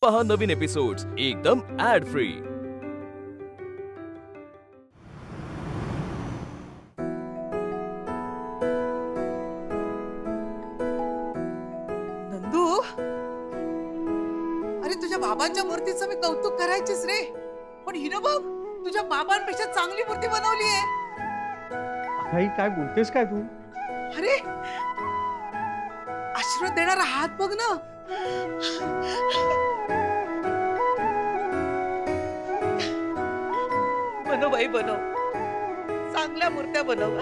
पहा नवीन एपिसोड्स एकदम add free. Nandu, अरे तुझ्या बाबांच्या मूर्तीचं मी कौतुक करायचीच रे, पण हिनं बघ तुझ्या बाबांपेक्षा चांगली मूर्ती बनवली आहे। काही काय बोलतेस काय तू? अरे आशीर्वाद देणारा हात बघ ना। बनव बाई बनव, चांगल्या मूर्त्या बनव ग।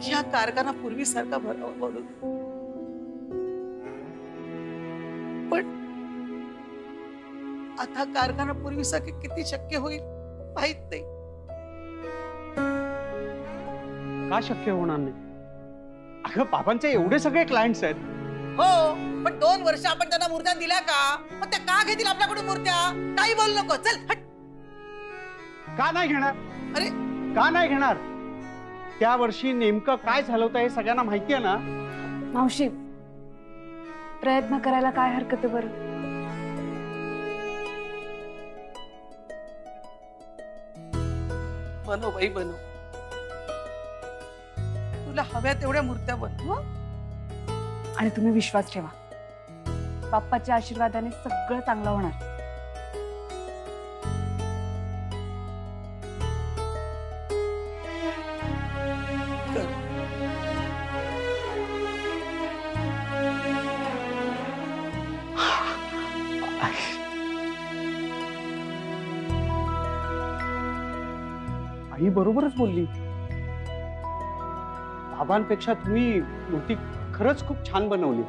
ह्या कारखाना पूर्वीसारखा भरावा म्हणून, पण आता कारखाना पूर्वीसारखे किती शक्य होईल माहित नाही। का शक्य होणार नाही? अगं बाबांचे एवढे सगळे क्लायंट्स आहेत। हो, पण 2 वर्ष आपण त्यांना मूर्त्या दिल्या का? मग त्या का घेतील आपल्याकडून मूर्त्या? काही बोल नको, चल हट। का नाही घेणार? अरे का नाही घेणार? त्या वर्षी नेमकं काय झालं होतं हे सगळ्यांना माहिती आहे ना। मावशी, प्रयत्न करायला काय हरकत आहे बरं? बनव बाई बनव, तुला हव्या तेवढ्या मूर्त्या बनव। आणि तुम्ही विश्वास ठेवा, बाप्पाच्या आशीर्वादाने सगळं चांगलं होणार। आई बरोबरच बोलली। बाबांपेक्षा तुम्ही मूर्ती खरंच खूप छान बनवली।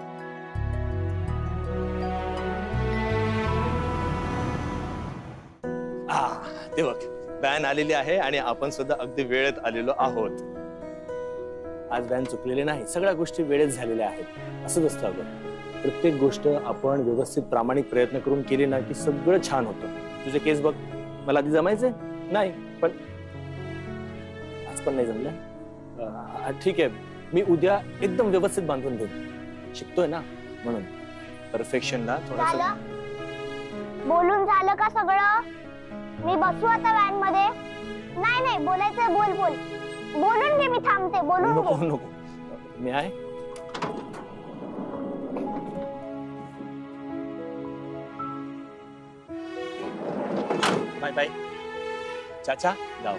ते बघ, बॅन आलेली आहे आणि आपण सुद्धा अगदी वेळेत आलेलो आहोत। आज बॅन चुकलेले नाही, सगळ्या गोष्टी वेळेत झालेल्या आहेत। असंच असतं अगं, प्रत्येक गोष्ट आपण व्यवस्थित प्रामाणिक प्रयत्न करून केली ना की सगळं छान होतं। तुझे केस बघ, मला आधी जमायचे नाही, पण आज पण नाही जमलं। ठीक आहे, मी उद्या एकदम व्यवस्थित बांधून देईन, शिकतोय ना म्हणून। परफेक्शनला थोडंसं बोलून झालं का सगळं? मी बसू आता व्हॅन मध्ये? नाही नाही, बोलायचं बोल बोल, बोलून घे, मी थांबते, बोलून नको घे। नको, मी आहे। बाय बाय चाचा, जाओ।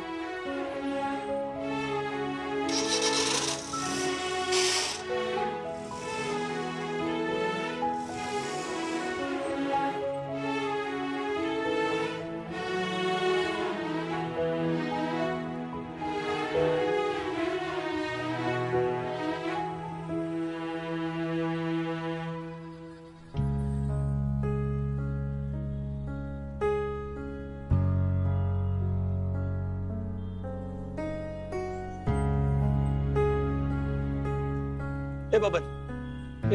ए बाबा,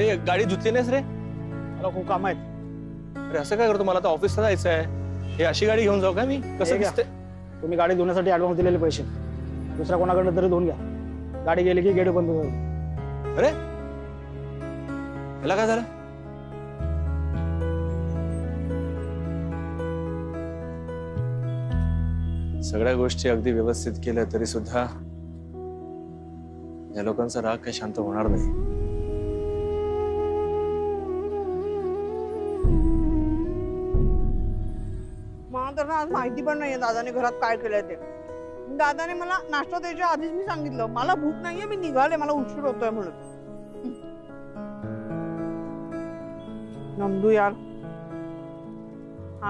ए गाडी धुतली नाहीस रे? मला खूप काम आहेत। अरे असं काय करतो, मला तर ऑफिसला जायचं आहे। हे अशी गाडी घेऊन जाऊ का मी? कसं दिसते? तुम्ही गाडी धुण्यासाठी ऍडव्हान्स दिलेले पैसे दुसऱ्या कोणाकडे तरी धुवून घ्या। गाडी गेली की गेट बंद होईल। अरे याला काय झालं? सगळ्या गोष्टी अगदी व्यवस्थित केल्या तरी सुद्धा या लोकांचा राग काही शांत होणार नाही। मला तर आज माहिती पण नाहीये दादाने घरात काय केलंय ते। दादाने मला नाश्ता द्यायच्या आधीच मी सांगितलं मला भूक नाहीये, मी निघाले, मला उशीर होतोय म्हणून। नंदू यार,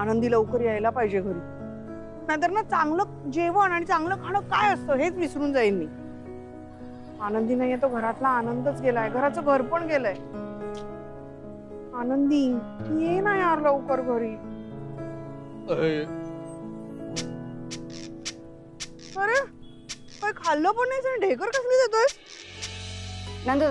आनंदी लवकर यायला पाहिजे घरी, नाहीतर ना चांगलं जेवण आणि चांगलं खाणं काय असतं हेच विसरून जाईन मी। आनंदी नाहीये तो घरातला आनंदच गेलाय, घराचं घर पण गेलंय। आनंदी ये ना यार लवकर घरी। अरे काय खाल्लं पण नाही, ढेकर कसली देतोय? नंदू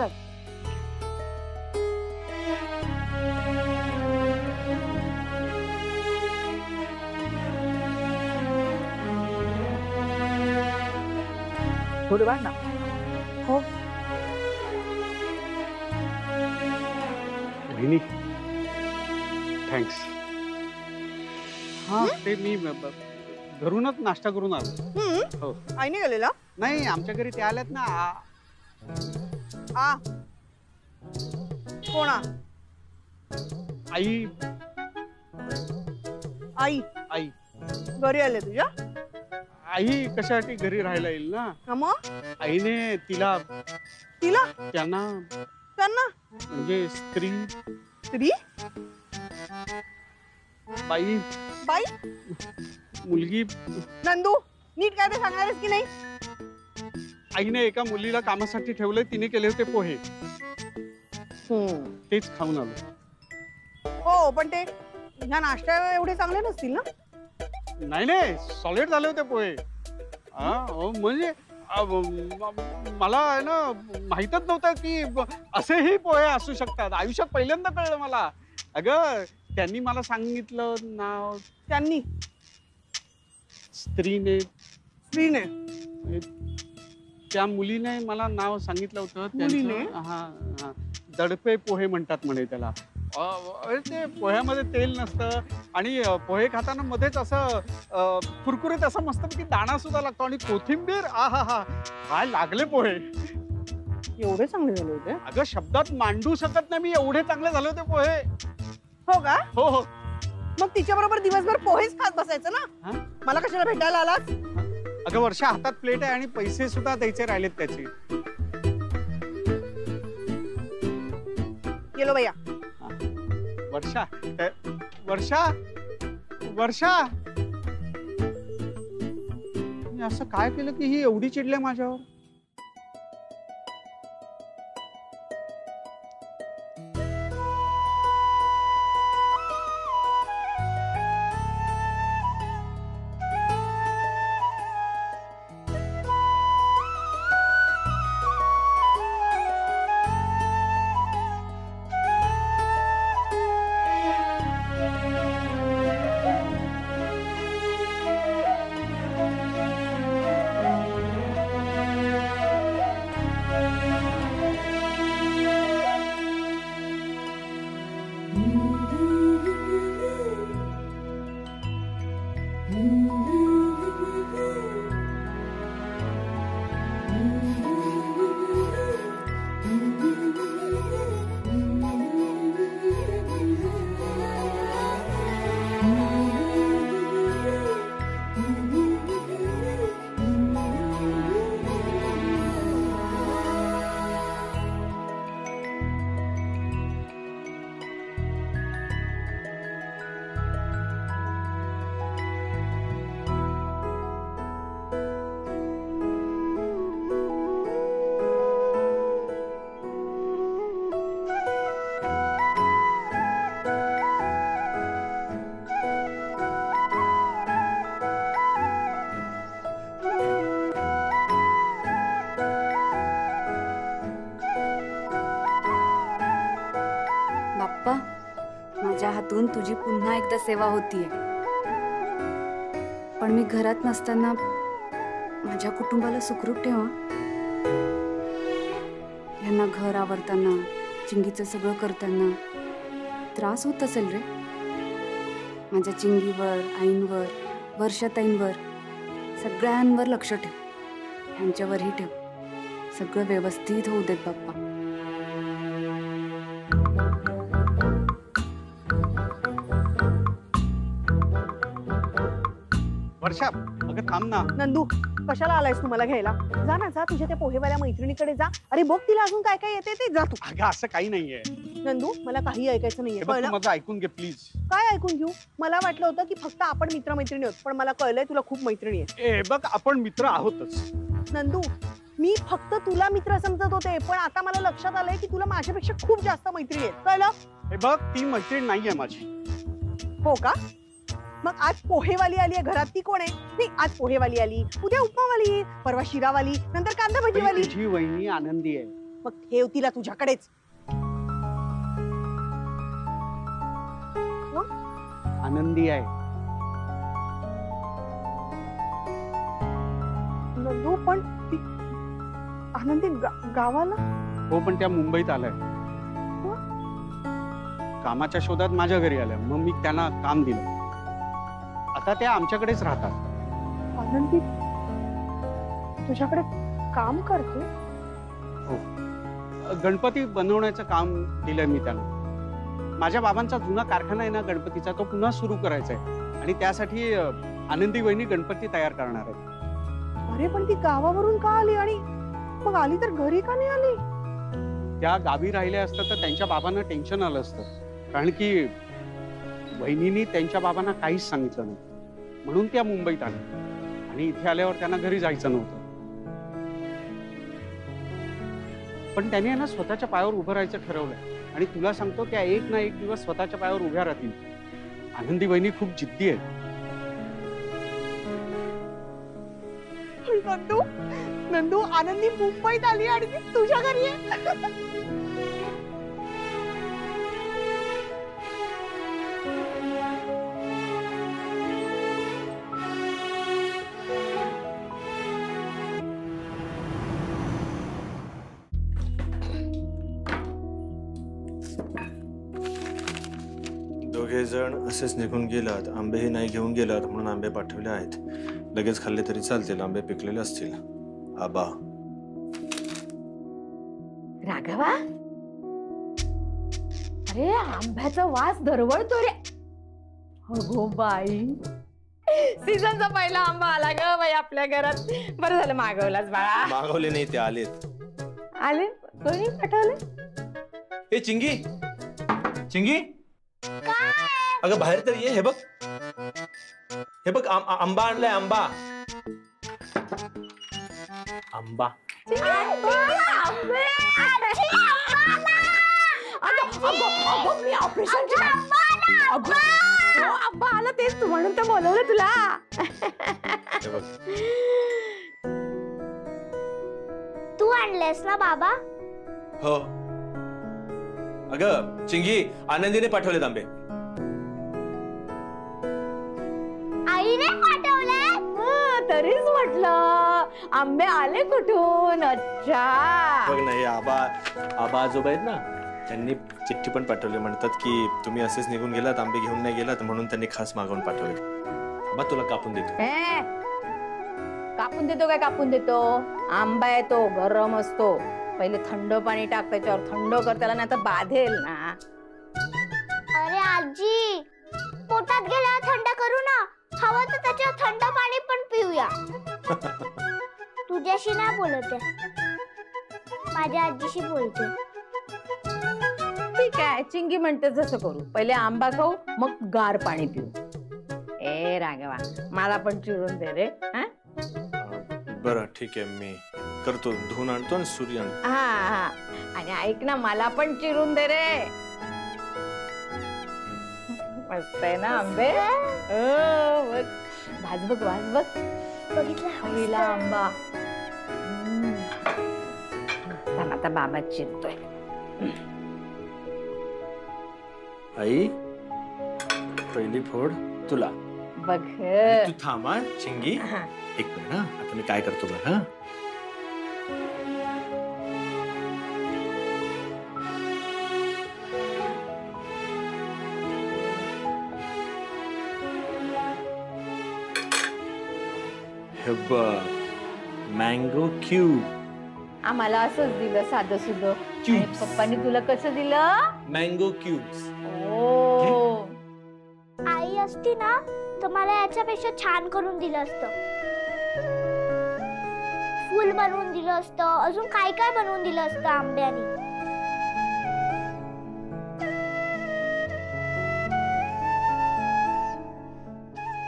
थोडे वाढ ना. हो. वहिनी थँक्स. हा ते मी घरूनच नाश्ता करून आलो. हो. आईने गेलेला नाही आमच्या घरी ते आल्यात ना. कोणा? आई आई. आई घरी आले तुझ्या? आई कशासाठी घरी राहायला येईल ना. मग आईने तिला त्यांना म्हणजे स्त्री बाई बाई मुलगी. नंदू नीट काय ते सांगणारच की नाही? आईने एका मुलीला कामासाठी ठेवलंय. तिने केले होते पोहे. तेच खाऊन आलो. हो पण ते ह्या नाश्त्या एवढे चांगले नसतील ना? नाही सॉलिड झाले होते पोहे. म्हणजे मला आहे ना माहीतच नव्हतं की असेही पोहे असू शकतात. आयुष्यात पहिल्यांदा कळलं मला. अगं त्यांनी मला सांगितलं नाव. त्यांनी? स्त्रीने. त्या मुलीने मला नाव सांगितलं होतं. मुलीने? हा दडपे पोहे म्हणतात म्हणे त्याला. ते पोह्यामध्ये तेल नसतं आणि पोहे खाताना मध्येच असं कुरकुरीत असं मस्तपैकी दाणा सुद्धा लागतो आणि कोथिंबीर. आहा काय लागले पोहे. एवढे चांगले झाले होते? अगं शब्दात मांडू शकत नाही मी. एवढे चांगले झाले होते पोहे. हो का? हो. मग तिच्या बरोबर दिवसभर पोहेच खात बसायचं ना. मला कशाला भेटायला आलात? अगं वर्षा हातात प्लेट आहे आणि पैसे सुद्धा द्यायचे राहिलेत त्याचे. गेलो भैया. वर्षा वर्षा वर्षा मी असं काय केलं की ही एवढी चिडले माझ्यावर. बाप्पा माझ्या हातून तुझी पुन्हा एकदा सेवा होतीये. पण मी घरात नसताना माझ्या कुटुंबाला सुखरूप ठेवा. यांना घर आवरताना चिंगीचं सगळं करताना त्रास होत असेल रे. माझ्या चिंगीवर, आईंवर, वर्षाताईंवर सगळ्यांवर लक्ष ठेव. ह्यांच्यावरही ठेव. सगळं व्यवस्थित होऊ देत बाप्पा. वर्षा अगं थांब ना. नंदू कशाला आलायस तू मला घ्यायला? जा ना जा. तुझ्या त्या पोहेवाल्या मैत्रिणीकडे जा. अरे बघ तिला अजून काय काय येते ते. जा तू. अगं असं काही नाहीये. नंदू मला काही ऐकायचं नाहीये. तू कळलं? माझं ऐकून घे प्लीज. काय ऐकून घेऊ? मला वाटलं होतं की फक्त आपण मित्रमैत्रिणी आहोत. पण मला कळलंय तुला खूप मैत्रिणी आहेत. बघ आपण मित्र आहोतच. नंदू मी फक्त तुला मित्र समजत होते. पण आता मला लक्षात आलंय की तुला माझ्यापेक्षा खूप जास्त मैत्रिणी आहेत. कळलं? हे बघ ती मैत्रीण नाहीये माझी. हो का? मग आज पोहेवाली आली आहे घरात. ती कोण आहे? नाही आज पोहेवाली आली, उद्या उपमावाली, परवा शिरावाली, नंतर कांदा भजीवाली. तुझी वहिनी आनंदी आहे. मग ठेव तिला तुझ्याकडेच. आनंदी आहे. नंदू पण आनंदी गावाला? हो, पण त्या मुंबईत आलाय कामाच्या शोधात माझ्या घरी आल्या. मग मी त्यांना काम दिलं. आता त्या आमच्याकडेच राहतात. आनंदी तुझ्याकडे काम करते? हो, गणपती बनवण्याचं काम दिलंय मी त्यांना. माझ्या बाबांचा जुना कारखाना आहे ना गणपतीचा, तो पुन्हा सुरू करायचा आहे आणि त्यासाठी आनंदी वहिनी गणपती तयार करणार आहे. अरे पण ती गावावरून का आली आणि मग आली तर घरी का नाही आली? त्या गावी राहिल्या असतात तर त्यांच्या बाबांना टेन्शन आलं असतं, कारण की वहिनींनी त्यांच्या बाबांना काहीच सांगितलं नाही. म्हणून त्या मुंबईत आल्या आणि इथे आल्यावर त्यांना घरी जायचं नव्हतं. पण त्यांनी ना स्वतःच्या पायावर उभं राहायचं ठरवलंय आणि तुला सांगतो त्या एक ना एक दिवस स्वतःच्या पायावर उभ्या राहतील. आनंदी वहिनी खूप जिद्दी आहे. नंदू नंदू आनंदी मुंबईत आली आणि ती तुझ्या घरी आहे. दोघे जण असेच निघून गेलात. आंबेही नाही घेऊन गेलात म्हणून आंबे पाठवले आहेत. लगेच खाल्ले तरी चालतील, आंबे पिकलेले असतील. आबा. राघवा, अरे आंब्याचा वास दरवळतो रे. अगो बाई, सीझनचा पहिला आंबा आला ग बाई आपल्या घरात. बरं झालं मागवलाच बाळा. मागवले नाही, ते आलेत. आले? कोणी पाठवले? ए चिंगी, चिंगी, अगं बाहेर तर ये. हे बघ, हे बघ, आंबा आणलाय. आंबा आंबा मी ऑपरेशन आंबा आला, तेच तू म्हणून तर बोलवलं तुला. हे बघ. तू आणलेस ना बाबा? हो. अगं चिंगी, आनंदीने पाठवलेत आंबे. आईने पाठवले? तरीच म्हटलं आंबे आले कुठून. अच्छा, बघ नाही, आबा आजोबा आहेत ना, त्यांनी चिठ्ठी पण पाठवली. म्हणतात की तुम्ही असेच निघून गेलात, आंबे घेऊन नाही गेलात, म्हणून त्यांनी खास मागवून पाठवले. आबा तुला कापून देतो. कापून देतो काय? कापून देतो? आंबा आहे तो गरम असतो. पहिले थंड पाणी टाक त्याच्यावर, थंड कर त्याला, नाही तर बाधेल ना. अरे आजी, पोटात गेल्यावर थंड करू ना. हवं तर त्याच्यावर थंड पाणी पण पिऊया. तुझ्याशी नाही बोलते, माझ्या आजीशी बोलते. ठीक आहे, चिंगी म्हणते जसं करू. पहिले आंबा खाऊ, मग गार पाणी पिऊ. ए राघवा, मला पण चिरून दे रे. बरं ठीक आहे, मी करतो. धुवून आणतो आणि सूर्य आणतो. हा, आणि ऐक ना, मला पण चिरून दे रे. मस्त आहे ना आंबे. भाज बघ, भाज बघ. पहिला आंबा. चला आता बाबा चिरतोय. आई, पहिली फोड तुला. बघ. तू थांबा चिंगी, एक मिनिट. हा, आता मी काय करतो बघ. हा, हे बघ, मँगो क्यूब. आम्हाला असंच दिलं साधं सुधं. आणि पप्पांनी तुला कसं दिलं? Mango cubes. ओ, आई असती ना तर मला याच्यापेक्षा छान करून दिलं असतं. फुल बनवून दिलं असतं, अजून काय काय बनवून दिलं असतं आंब्यानी.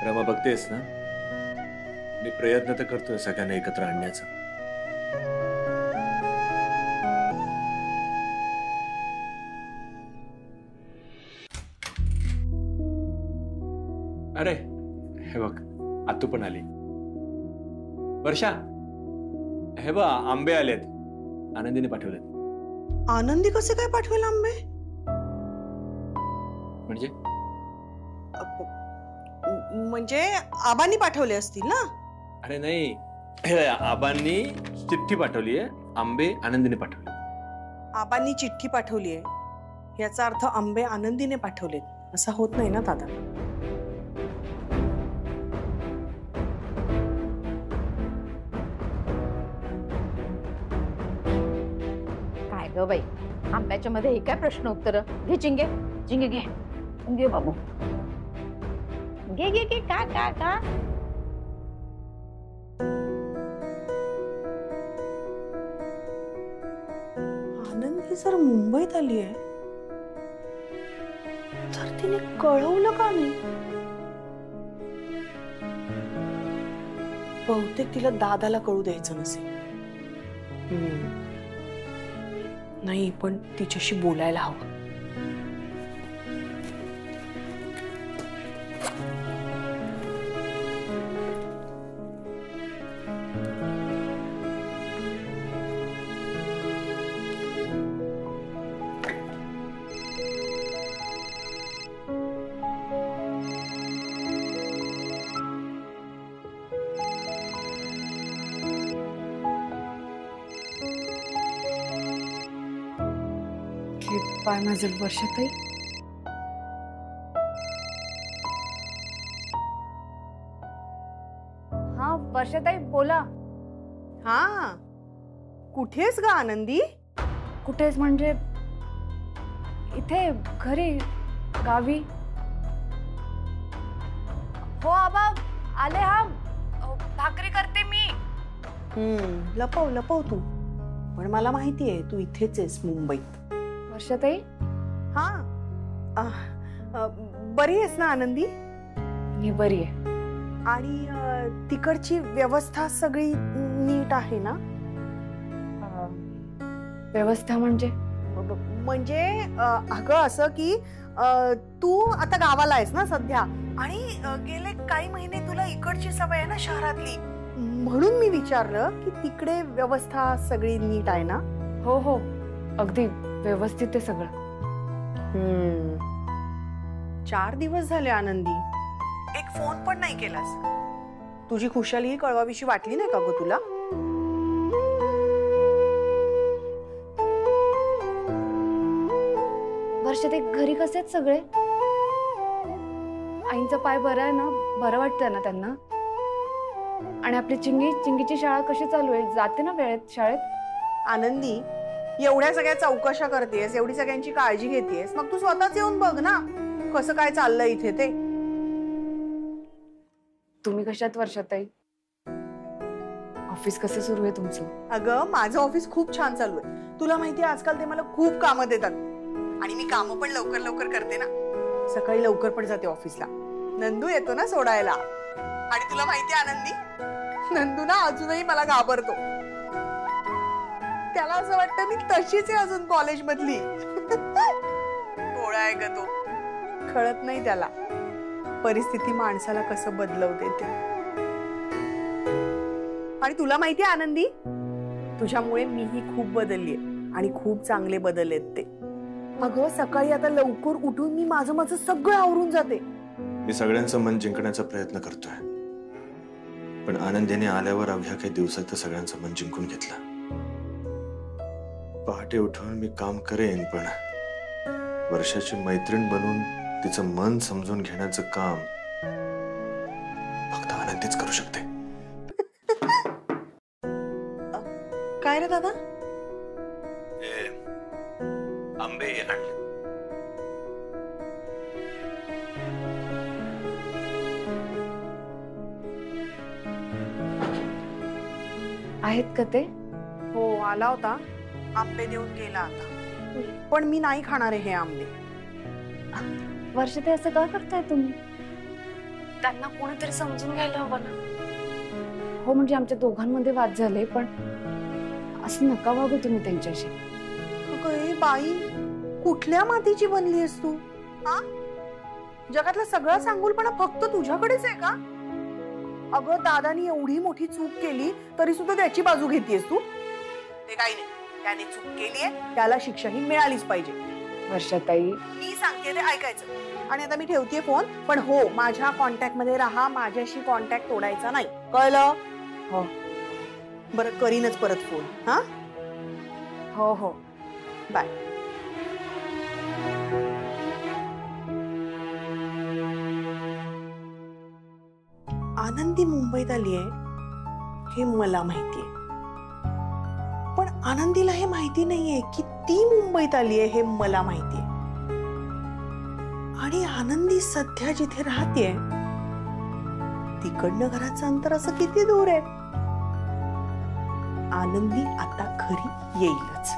रमा, बघतेस ना, मी प्रयत्न तर करतोय सगळ्यांना एकत्र आणण्याचा. अरे हे बघ, आतू पण आली. वर्षा, हे बघ आंबे आलेत. आनंदीने पाठवलेत. आनंदी कसे काय पाठवेल आंबे? म्हणजे म्हणजे आबांनी पाठवले असतील ना? अरे नाही, हे आबांनी चिठ्ठी पाठवली आहे, आंबे आनंदीने पाठवले. आबांनी चिठ्ठी पाठवली आहे याचा अर्थ आंबे आनंदीने पाठवलेत असा होत नाही ना दादा. काय ग बाई, आंब्याच्या मध्ये हे काय प्रश्न उत्तर. घे चिंगे, चिंगे घे, घे बाबू, घे घे घे. का का का आनंदी जर मुंबईत आली आहे तर तिने कळवलं का नाही. बहुतेक तिला दादाला कळू द्यायचं नसेल. नाही पण तिच्याशी बोलायला हवं. पाय माझे वर्षाताई. हा वर्षाताई बोला. हा कुठेस ग आनंदी. कुठेच म्हणजे इथे घरी गावी. हो आबा आले. हा भाकरी करते मी. लपव लपव तू. पण मला माहितीये तू इथेच आहेस मुंबईत. वर्षाताई हा बरी आहेस ना आनंदी. मी बरी आहे. आणि तिकडची व्यवस्था सगळी नीट आहे ना. व्यवस्था म्हणजे म्हणजे अगं असं की तू आता गावाला आहेस ना सध्या आणि गेले काही महिने तुला इकडची सवय आहे ना शहरातली. म्हणून मी विचारलं की तिकडे व्यवस्था सगळी नीट आहे ना. हो हो अगदी व्यवस्थित आहे सगळं. 4 दिवस झाले आनंदी. एक फोन पण नाही केलास. तुझी खुशाली कळवावीशी वाटली नाही का ग तुला. वर्षाताई घरी कसे आहेत सगळे. आईंचा पाय बरा आहे ना. बरं वाटतंय ना त्यांना. आणि आपली चिंगीची शाळा कशी चालू आहे. जाते ना वेळेत शाळेत. आनंदी एवढ्या सगळ्या चौकशा करतेस, एवढी सगळ्यांची काळजी घेतेस, मग तू स्वतःच येऊन बघ ना कसं काय चाललंय इथे ते. तुम्ही कशात वर्षाताई. ऑफिस कसं सुरू आहे तुमचं. अगं माझं ऑफिस खूप छान चालू आहे. तुला माहितीये आजकाल ते मला खूप कामं देतात आणि मी कामं पण लवकर लवकर करते ना. सकाळी लवकर पण जाते ऑफिसला. नंदू येतो ना सोडायला. आणि तुला माहितीये आनंदी नंदू ना अजूनही मला घाबरतो. त्याला असं वाटतं मी तशीच आहे अजून कॉलेज मधली. थोडा आहे ग तो. कळत नाही त्याला परिस्थिती माणसाला कसं बदलवते ते. आणि तुला माहितीये आनंदी तुझ्यामुळे मीही खूप बदललीये आणि खूप चांगले बदललेत ते. अगं सकाळी आता लवकर उठून मी माझं सगळं आवरून जाते. मी सगळ्यांचं मन जिंकण्याचा प्रयत्न करतोय. पण आनंदीने आल्यावर अवघ्या काही दिवसात सगळ्यांचं मन जिंकून घेतलं. पहाटे उठून मी काम करेन पण वर्षाची मैत्रीण बनून तिचं मन समजून घेण्याचं काम फक्त आनंदीच करू शकते. काय रे दादा. आंबे आणले. आहेत का ते. हो आला होता. आंबे देऊन गेला आता. पण मी नाही खाणार आहे हे आंबे. वर्षाताई असं का करताय तुम्ही. त्यांना कोणीतरी समजून घ्यायला हवं ना. हो म्हणजे आमच्या दोघांमध्ये वाद झाले पण असं नका वागू तुम्ही त्यांच्याशी. बाई कुठल्या मातीची बनली आहेस तू. जगातला सगळा सांगूलपणा फक्त तुझ्याकडेच आहे का. अगं दादानी एवढी मोठी चूक केली तरी सुद्धा त्याची बाजू घेतेस तू. ते काही नाही. त्याने चूक केली आहे त्याला शिक्षा ही मिळालीच पाहिजे. वर्षाताई मी सांगते ते ऐकायचं. आणि आता मी ठेवतेय फोन. पण हो माझ्या कॉन्टॅक्ट मध्ये राहा. माझ्याशी कॉन्टॅक्ट तोडायचा नाही. कळलं. हो बरं करीनच परत फोन. हा हो हो. बाय. आनंदी मुंबईत आली आहे हे मला माहितीये, पण आनंदीला हे माहिती नाहीये की ती मुंबईत आली आहे हे मला माहितीये. आणि आनंदी सध्या जिथे राहतेय तिकडनं घराचं अंतर असं किती दूर आहे. आनंदी आता घरी येईलच.